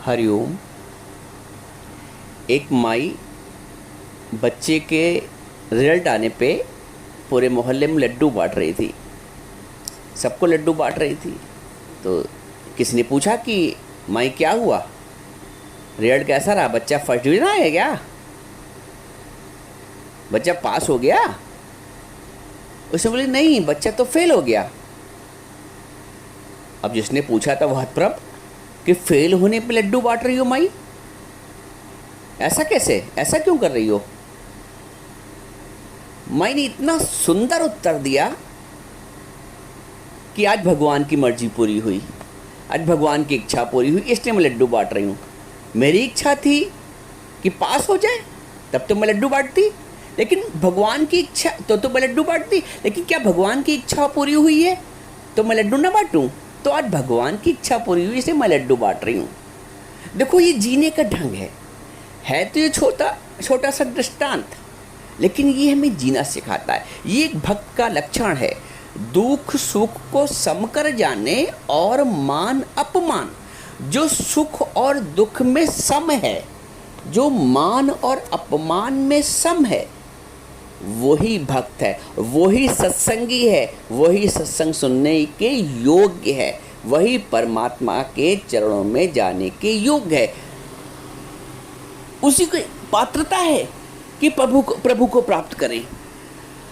हरिओम। एक माई बच्चे के रिजल्ट आने पे पूरे मोहल्ले में लड्डू बांट रही थी। सबको लड्डू बांट रही थी। तो किसी ने पूछा कि माई क्या हुआ, रिजल्ट कैसा रहा, बच्चा फर्स्ट डिवीजन आया क्या, बच्चा पास हो गया? उसने बोली नहीं, बच्चा तो फेल हो गया। अब जिसने पूछा था वह हतप्रभ कि फेल होने पे लड्डू बांट रही हो माई, ऐसा कैसे, ऐसा क्यों कर रही हो? माई ने इतना सुंदर उत्तर दिया कि आज भगवान की मर्जी पूरी हुई, आज भगवान की इच्छा पूरी हुई, इसलिए मैं लड्डू बांट रही हूँ। मेरी इच्छा थी कि पास हो जाए, तब तो मैं लड्डू बांटती, लेकिन भगवान की इच्छा तो मैं लड्डू बांटती, लेकिन क्या भगवान की इच्छा पूरी हुई है तो मैं लड्डू ना बांटूं? तो आज भगवान की इच्छा पूरी हुई इसलिए मैं लड्डू बांट रही हूँ। देखो, ये जीने का ढंग है तो ये छोटा सा दृष्टांत, लेकिन ये हमें जीना सिखाता है। ये एक भक्त का लक्षण है, दुख सुख को सम कर जाने और मान अपमान। जो सुख और दुख में सम है, जो मान और अपमान में सम है, वही भक्त है, वही सत्संगी है, वही सत्संग सुनने के योग्य है, वही परमात्मा के चरणों में जाने के योग्य है। उसी की पात्रता है कि प्रभु को प्राप्त करें।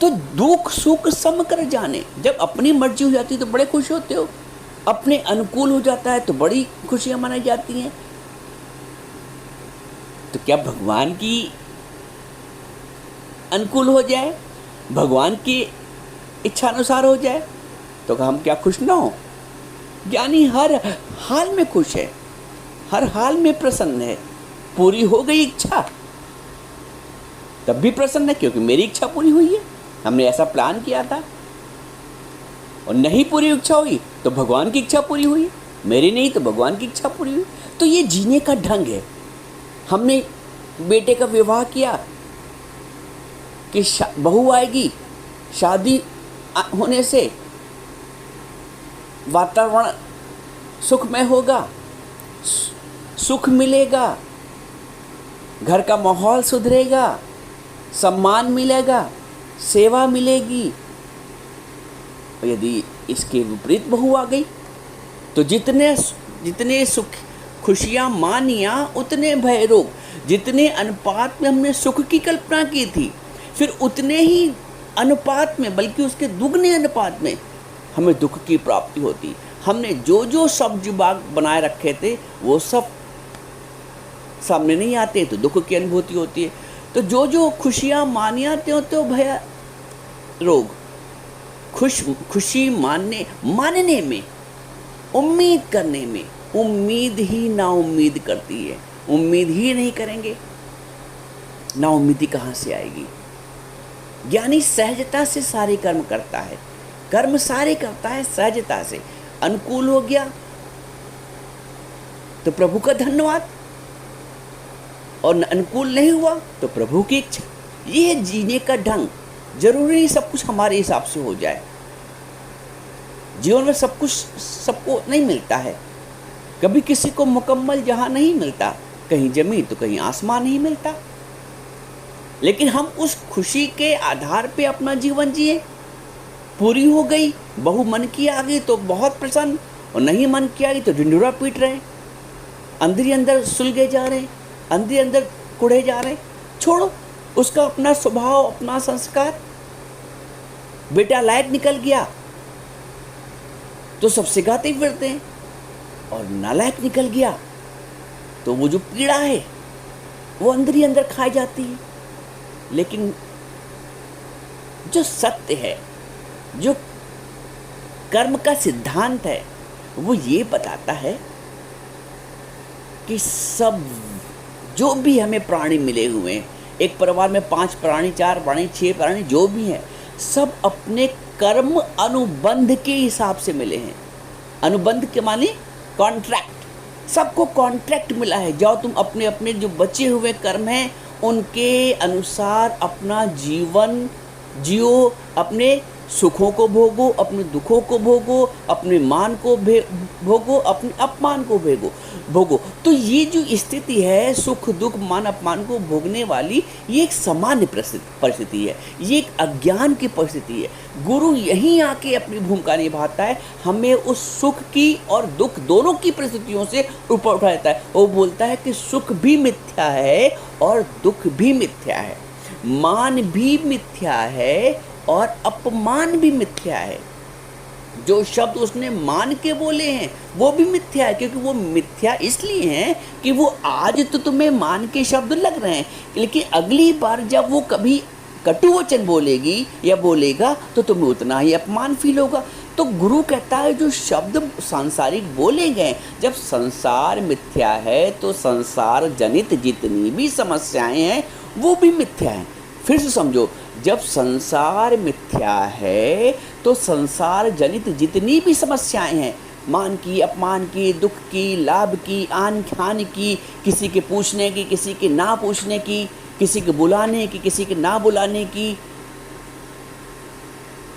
तो दुख सुख सम कर जाने, जब अपनी मर्जी हो जाती है तो बड़े खुश होते हो, अपने अनुकूल हो जाता है तो बड़ी खुशियां मनाई जाती हैं। तो क्या भगवान की अनुकूल हो जाए, भगवान की इच्छा अनुसार हो जाए तो हम क्या खुश ना हो? ज्ञानी हर हाल में खुश है, हर हाल में प्रसन्न है। पूरी हो गई इच्छा तब भी प्रसन्न है, क्योंकि मेरी इच्छा पूरी हुई है, हमने ऐसा प्लान किया था। और नहीं पूरी इच्छा हुई तो भगवान की इच्छा पूरी हुई, मेरी नहीं तो भगवान की इच्छा पूरी हुई। तो ये जीने का ढंग है। हमने बेटे का विवाह किया कि बहू आएगी, शादी होने से वातावरण सुखमय होगा, सुख मिलेगा, घर का माहौल सुधरेगा, सम्मान मिलेगा, सेवा मिलेगी। यदि इसके विपरीत बहू आ गई तो जितने सुख खुशियाँ मानिया उतने भय रोग। जितने अनुपात में हमने सुख की कल्पना की थी, फिर उतने ही अनुपात में, बल्कि उसके दुगने अनुपात में हमें दुख की प्राप्ति होती। हमने जो सब्ज बाग बनाए रखे थे वो सब सामने नहीं आते तो दुख की अनुभूति होती है। तो जो खुशियाँ मानिया तो भय रोग। खुशी मानने में, उम्मीद करने में, उम्मीद ही ना उम्मीद करती है। उम्मीद ही नहीं करेंगे, ना उम्मीदी कहाँ से आएगी? ज्ञानी सहजता से सारे कर्म करता है, कर्म सारे करता है सहजता से। अनुकूल हो गया तो प्रभु का धन्यवाद, और अनुकूल नहीं हुआ तो प्रभु की इच्छा। ये है जीने का ढंग। जरूरी नहीं सब कुछ हमारे हिसाब से हो जाए। जीवन में सब कुछ सबको नहीं मिलता है। कभी किसी को मुकम्मल जहां नहीं मिलता, कहीं जमीन तो कहीं आसमान नहीं मिलता। लेकिन हम उस खुशी के आधार पे अपना जीवन जिए। पूरी हो गई, बहू मन की आ गई तो बहुत प्रसन्न, और नहीं मन की आ गई तो ढिंढोरा पीट रहे, अंदर ही अंदर सुलगे जा रहे, अंदर ही अंदर कुढ़े जा रहे। छोड़ो, उसका अपना स्वभाव, अपना संस्कार। बेटा लायक निकल गया तो सबसे गाते फिरते हैं, और नालायक निकल गया तो वो जो पीड़ा है वो अंदर ही अंदर खाई जाती है। लेकिन जो सत्य है, जो कर्म का सिद्धांत है, वो ये बताता है कि सब जो भी हमें प्राणी मिले हुए हैं, एक परिवार में 5 प्राणी, 4 प्राणी, 6 प्राणी, जो भी हैं, सब अपने कर्म अनुबंध के हिसाब से मिले हैं। अनुबंध के माने कॉन्ट्रैक्ट। सबको कॉन्ट्रैक्ट मिला है, जाओ तुम अपने अपने जो बचे हुए कर्म हैं उनके अनुसार अपना जीवन जियो, अपने सुखों को भोगो, अपने दुखों को भोगो, अपने मान को भोगो, अपने अपमान को भोगो। तो ये जो स्थिति है सुख दुख मान अपमान को भोगने वाली, ये एक सामान्य परिस्थिति है, ये एक अज्ञान की परिस्थिति है। गुरु यहीं आके अपनी भूमिका निभाता है, हमें उस सुख की और दुख दोनों की परिस्थितियों से ऊपर उठा देता है। वो बोलता है कि सुख भी मिथ्या है और दुख भी मिथ्या है, मान भी मिथ्या है और अपमान भी मिथ्या है। जो शब्द उसने मान के बोले हैं वो भी मिथ्या है, क्योंकि वो मिथ्या इसलिए हैं कि वो आज तो तुम्हें मान के शब्द लग रहे हैं, लेकिन अगली बार जब वो कभी कटु वचन बोलेगी या बोलेगा तो तुम्हें उतना ही अपमान फील होगा। तो गुरु कहता है जो शब्द सांसारिक बोले गए, जब संसार मिथ्या है तो संसार जनित जितनी भी समस्याएं हैं वो भी मिथ्या हैं। फिर से समझो, जब संसार मिथ्या है तो संसार जनित जितनी भी समस्याएं हैं, मान की, अपमान की, दुख की, लाभ की, आन खान की, किसी के पूछने की, किसी के ना पूछने की, किसी के बुलाने की, किसी के ना बुलाने की,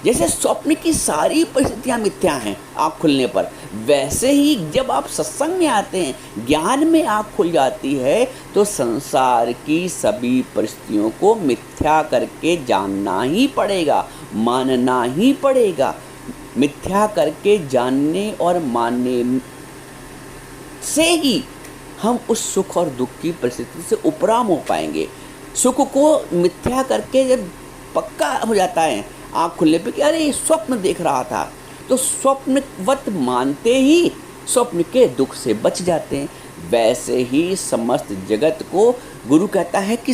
जैसे स्वप्न की सारी परिस्थितियां मिथ्या हैं आँख खुलने पर, वैसे ही जब आप सत्संग में आते हैं, ज्ञान में आँख खुल जाती है, तो संसार की सभी परिस्थितियों को मिथ्या करके जानना ही पड़ेगा, मानना ही पड़ेगा। मिथ्या करके जानने और मानने से ही हम उस सुख और दुख की परिस्थिति से उपराम हो पाएंगे। सुख को मिथ्या करके जब पक्का हो जाता है आँख खुलने पे कि अरे स्वप्न देख रहा था, तो स्वप्नवत मानते ही स्वप्न के दुख से बच जाते हैं। वैसे ही समस्त जगत को गुरु कहता है कि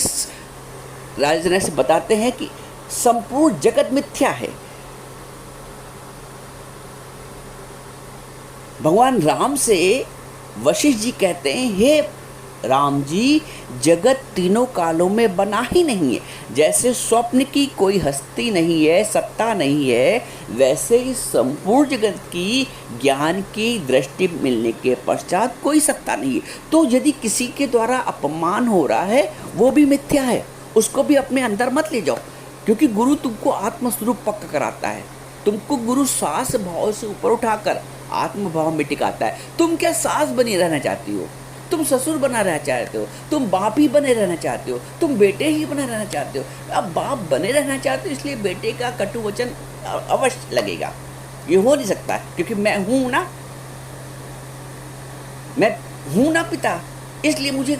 राजन से बताते हैं कि संपूर्ण जगत मिथ्या है। भगवान राम से वशिष्ठ जी कहते हैं, हे राम जी, जगत तीनों कालों में बना ही नहीं है। जैसे स्वप्न की कोई हस्ती नहीं है, सत्ता नहीं है, वैसे ही संपूर्ण जगत की ज्ञान की दृष्टि मिलने के पश्चात कोई सत्ता नहीं है। तो यदि किसी के द्वारा अपमान हो रहा है वो भी मिथ्या है, उसको भी अपने अंदर मत ले जाओ, क्योंकि गुरु तुमको आत्मस्वरूप पक्का कराता है। तुमको गुरु सास भाव से ऊपर उठाकर आत्म भाव में टिकाता है। तुम क्या सास बनी रहना चाहती हो, तुम ससुर बना रहना चाहते हो, तुम बाप ही बने रहना चाहते हो, तुम बेटे ही बने रहना चाहते हो। अब बाप बने रहना चाहते हो इसलिए बेटे का कटु वचन अवश्य लगेगा, ये हो नहीं सकता, क्योंकि मैं हूँ ना पिता, इसलिए मुझे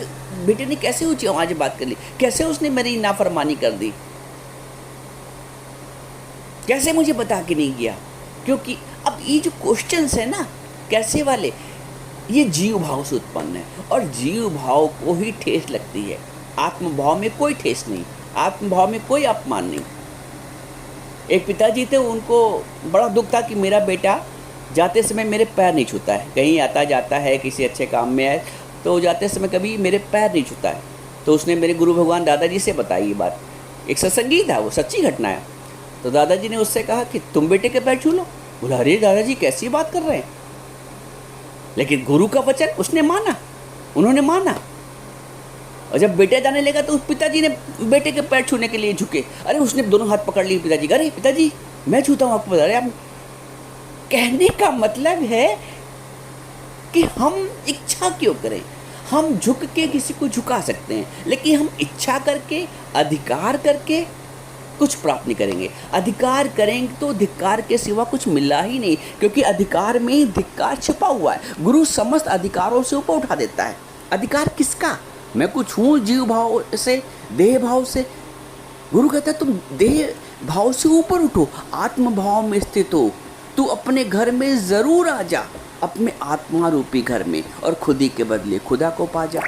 बेटे ने कैसे ऊंची आवाज बात कर ली, कैसे उसने मेरी नाफरमानी कर दी, कैसे मुझे बता के नहीं गया। क्योंकि अब ये जो क्वेश्चंस है ना कैसे वाले, ये जीव भाव से उत्पन्न है, और जीव भाव को ही ठेस लगती है। आत्म भाव में कोई ठेस नहीं, आत्म भाव में कोई अपमान नहीं। एक पिताजी थे, उनको बड़ा दुख था कि मेरा बेटा जाते समय मेरे पैर नहीं छूता है, कहीं आता जाता है, किसी अच्छे काम में है तो जाते समय कभी मेरे पैर नहीं छूता है। तो उसने मेरे गुरु भगवान दादाजी से बताई ये बात, एक सत्संगी था, वो सच्ची घटना है। तो दादाजी ने उससे कहा कि तुम बेटे के पैर छू लो। बोला अरे दादाजी कैसी बात कर रहे हैं, लेकिन गुरु का वचन उसने माना, उन्होंने माना। और जब बेटा जाने लगा तो उस पिताजी ने बेटे के पैर छूने के लिए झुके, अरे उसने दोनों हाथ पकड़ लिए पिताजी, अरे पिताजी मैं छूता हूँ आपको, बता रहे आप। कहने का मतलब है कि हम इच्छा क्यों करें, हम झुक के किसी को झुका सकते हैं, लेकिन हम इच्छा करके अधिकार करके कुछ प्राप्त नहीं करेंगे। अधिकार करेंगे तो धिक्कार के सिवा कुछ मिला ही नहीं, क्योंकि अधिकार में ही धिक्कार छिपा हुआ है। गुरु समस्त अधिकारों से ऊपर उठा देता है। अधिकार किसका, मैं कुछ हूँ जीव भाव से, देह भाव से। गुरु कहता है तुम देह भाव से ऊपर उठो, आत्म भाव में स्थित हो, तू अपने घर में ज़रूर आ जा, अपने आत्मा रूपी घर में, और खुदी के बदले खुदा को पा जा।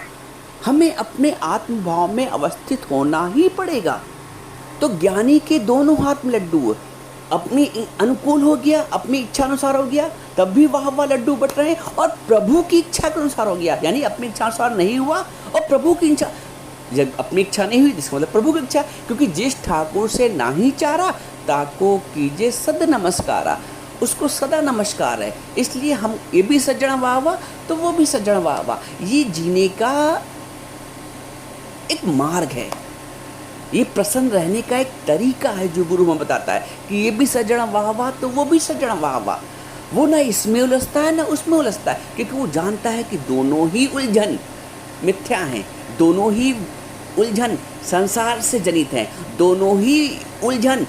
हमें अपने आत्म भाव में अवस्थित होना ही पड़ेगा। तो ज्ञानी के दोनों हाथ में लड्डू है, अपनी अनुकूल हो गया, अपनी इच्छा अनुसार हो गया, तब भी वह लड्डू बट रहे हैं, और प्रभु की इच्छा के अनुसार हो गया, यानी अपनी इच्छा अनुसार नहीं हुआ और प्रभु की इच्छा, जब अपनी इच्छा नहीं हुई इसका मतलब प्रभु की इच्छा। क्योंकि जिस ठाकुर से नहीं चारा ताको कीजिए सद नमस्कारा, उसको सदा नमस्कार है। इसलिए हम ये भी सज्जन वाह तो वो भी सज्जन वाह। ये जीने का एक मार्ग है, ये प्रसन्न रहने का एक तरीका है जो गुरु हमें बताता है कि ये भी सज्जन वाह वाह तो वो भी सज्जन वाह वाह। वो ना इसमें उलझता है ना उसमें उलझता है, क्योंकि वो जानता है कि दोनों ही उलझन मिथ्या हैं, दोनों ही उलझन संसार से जनित हैं, दोनों ही उलझन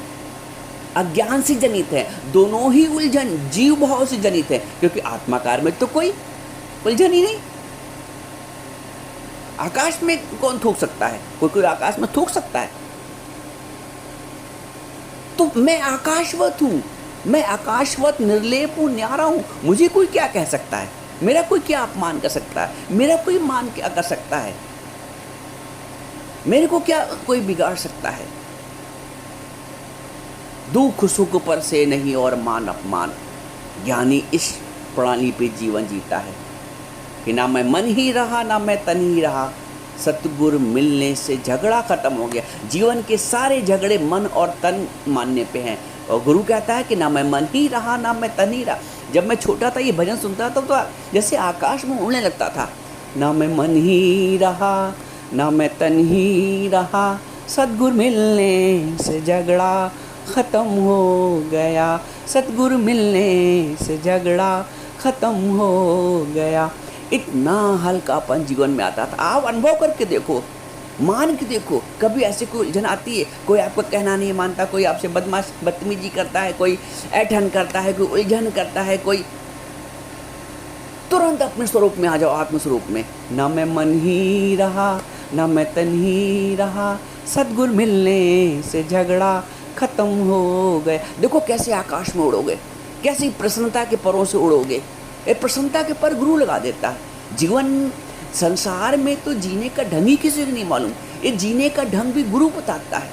अज्ञान से जनित है, दोनों ही उलझन जीव भाव से जनित है, क्योंकि आत्माकार में तो कोई उलझन ही नहीं। आकाश में कौन थूक सकता है? कोई आकाश में थूक सकता है? तो मैं आकाशवत हूं, मैं आकाशवत निर्लेप हूं, न्यारा हूं, मुझे कोई क्या कह सकता है? मेरा कोई क्या अपमान कर सकता है? मेरा कोई मान क्या कर सकता है? मेरे को क्या कोई बिगाड़ सकता है? दुख सुख पर से नहीं और मान अपमान, ज्ञानी इस प्रणाली पे जीवन जीता है कि ना मैं मन ही रहा ना मैं तन ही रहा, सतगुरु मिलने से झगड़ा खत्म हो गया। जीवन के सारे झगड़े मन और तन मानने पे हैं, और गुरु कहता है कि ना मैं मन ही रहा ना मैं तन ही रहा। जब मैं छोटा था ये भजन सुनता था तो जैसे आकाश में उड़ने लगता था, ना मैं मन ही रहा ना मैं तन ही रहा, सतगुरु मिलने से झगड़ा खत्म हो गया, सतगुरु मिलने से झगड़ा खत्म हो गया। इतना हल्कापन जीवन में आता था। आप अनुभव करके देखो, मान के देखो, कभी ऐसे कोई उलझन आती है, कोई आपका कहना नहीं मानता, कोई आपसे बदतमीजी करता है, कोई ऐठन करता है, कोई उलझन करता है, कोई, तुरंत अपने स्वरूप में आ जाओ, आत्म स्वरूप में। ना मैं मन ही रहा ना मैं तन ही रहा, सतगुरु मिलने से झगड़ा खत्म हो गए। देखो कैसे आकाश में उड़ोगे, कैसी प्रसन्नता के परों से उड़ोगे। ये प्रसन्नता के पर गुरु लगा देता है। जीवन संसार में तो जीने का ढंग ही किसी को नहीं मालूम, ये जीने का ढंग भी गुरु बताता है,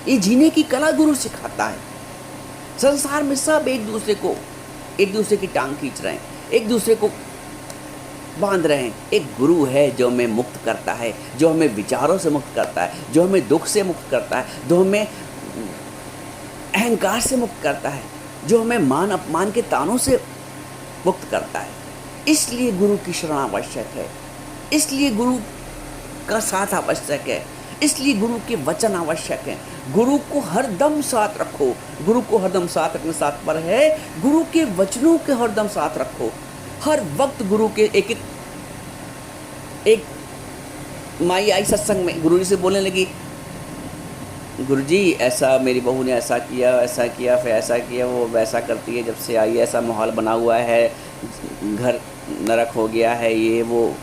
ये जीने की कला गुरु सिखाता है। संसार में सब एक दूसरे की टांग खींच रहे हैं, एक दूसरे को बांध रहे हैं। एक गुरु है जो हमें मुक्त करता है, जो हमें विचारों से मुक्त करता है, जो हमें दुख से मुक्त करता है, जो हमें अहंकार से मुक्त करता है, जो हमें मान अपमान के तानों से मुक्त करता है। इसलिए गुरु की शरण आवश्यक है, इसलिए गुरु का साथ आवश्यक है, इसलिए गुरु के वचन आवश्यक हैं। गुरु को हरदम साथ रखो, गुरु को हरदम साथ रखने साथ पर है, गुरु के वचनों के हरदम साथ रखो। हर वक्त गुरु के एक माई आई सत्संग में, गुरु जी से बोलने लगी, गुरु जी ऐसा मेरी बहू ने ऐसा किया फिर ऐसा किया, वो वैसा करती है, जब से आई ऐसा माहौल बना हुआ है, घर नरक हो गया है, ये वो।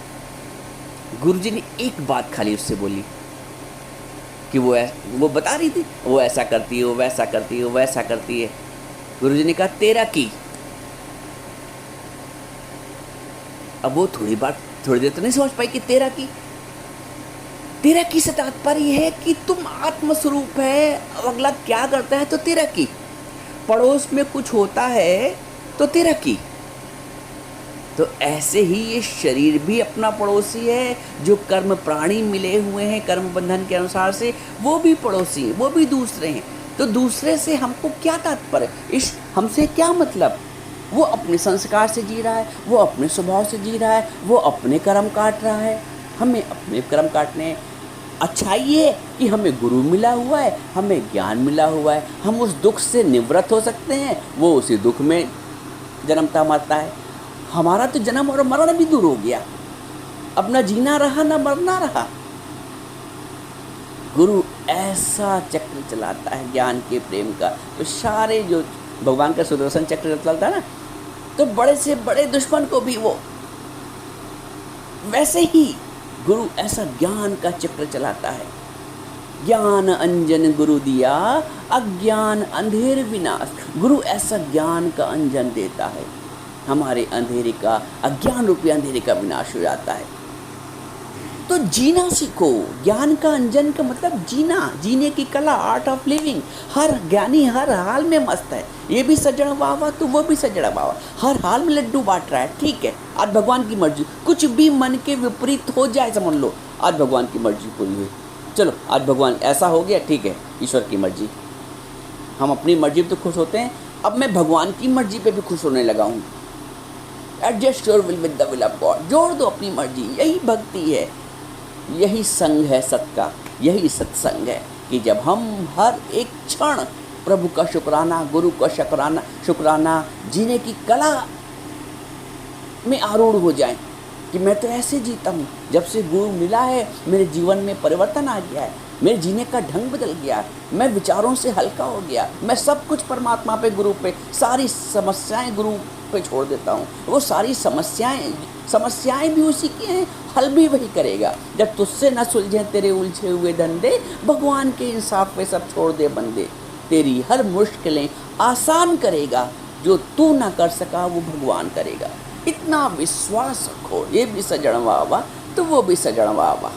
गुरु जी ने एक बात खाली उससे बोली कि वो बता रही थी, वो ऐसा करती है, वो वैसा करती है, वो वैसा करती है। गुरु जी ने कहा तेरा की। अब वो थोड़ी देर तो नहीं समझ पाई कि तेरा की से तात्पर्य है कि तुम आत्मस्वरूप है, अगला क्या करता है तो तेरा की, पड़ोस में कुछ होता है तो तेरा की। तो ऐसे ही ये शरीर भी अपना पड़ोसी है, जो कर्म प्राणी मिले हुए हैं कर्म बंधन के अनुसार से, वो भी पड़ोसी हैं, वो भी दूसरे हैं। तो दूसरे से हमको क्या तात्पर्य, इस हमसे क्या मतलब? वो अपने संस्कार से जी रहा है, वो अपने स्वभाव से जी रहा है, वो अपने कर्म काट रहा है, हमें अपने कर्म काटने हैं। अच्छा ये कि हमें गुरु मिला हुआ है, हमें ज्ञान मिला हुआ है, हम उस दुख से निवृत्त हो सकते हैं, वो उसी दुख में जन्मता मरता है। हमारा तो जन्म और मरण भी दूर हो गया, अब न जीना रहा न मरना रहा। गुरु ऐसा चक्र चलाता है ज्ञान के प्रेम का। तो सारे जो भगवान का सुदर्शन चक्र चलता है ना, तो बड़े से बड़े दुश्मन को भी वो, वैसे ही गुरु ऐसा ज्ञान का चक्र चलाता है। ज्ञान अंजन गुरु दिया, अज्ञान अंधेर विनाश। गुरु ऐसा ज्ञान का अंजन देता है, हमारे अंधेरे का, अज्ञान रूपी अंधेरे का विनाश हो जाता है। तो जीना सीखो। ज्ञान का अंजन का मतलब जीना, जीने की कला, आर्ट ऑफ लिविंग। हर ज्ञानी हर हाल में मस्त है, ये भी सज्जन वाह वाह तो वो भी सज्जन वाह वाह, हर हाल में लड्डू बांट रहा है। ठीक है, आज भगवान की मर्जी, कुछ भी मन के विपरीत हो जाए समझ लो आज भगवान की मर्जी पूरी हुई। चलो आज भगवान ऐसा हो गया, ठीक है, ईश्वर की मर्जी। हम अपनी मर्जी पे तो खुश होते हैं, अब मैं भगवान की मर्जी पे भी खुश होने लगा हूँ। Adjust your will with the will of God, जोड़ दो अपनी मर्जी। यही भक्ति है, यही संग है सत का, यही सत्संग है कि जब हम हर एक क्षण प्रभु का शुक्राना, गुरु का शुक्राना जीने की कला में आरूढ़ हो जाएं कि मैं तो ऐसे जीता हूँ। जब से गुरु मिला है मेरे जीवन में परिवर्तन आ गया है, मेरे जीने का ढंग बदल गया है, मैं विचारों से हल्का हो गया, मैं सब कुछ परमात्मा पे, गुरु पे, सारी समस्याएं गुरु पे छोड़ देता हूँ। वो सारी समस्याएं भी उसी की हैं, हल भी वही करेगा। जब तुझसे न सुलझे तेरे उलझे हुए धंधे, भगवान के इंसाफ पे सब छोड़ दे बंदे। तेरी हर मुश्किलें आसान करेगा, जो तू ना कर सका वो भगवान करेगा। इतना विश्वास रखो, ये भी सजण वावा तो वो भी सजण वावा।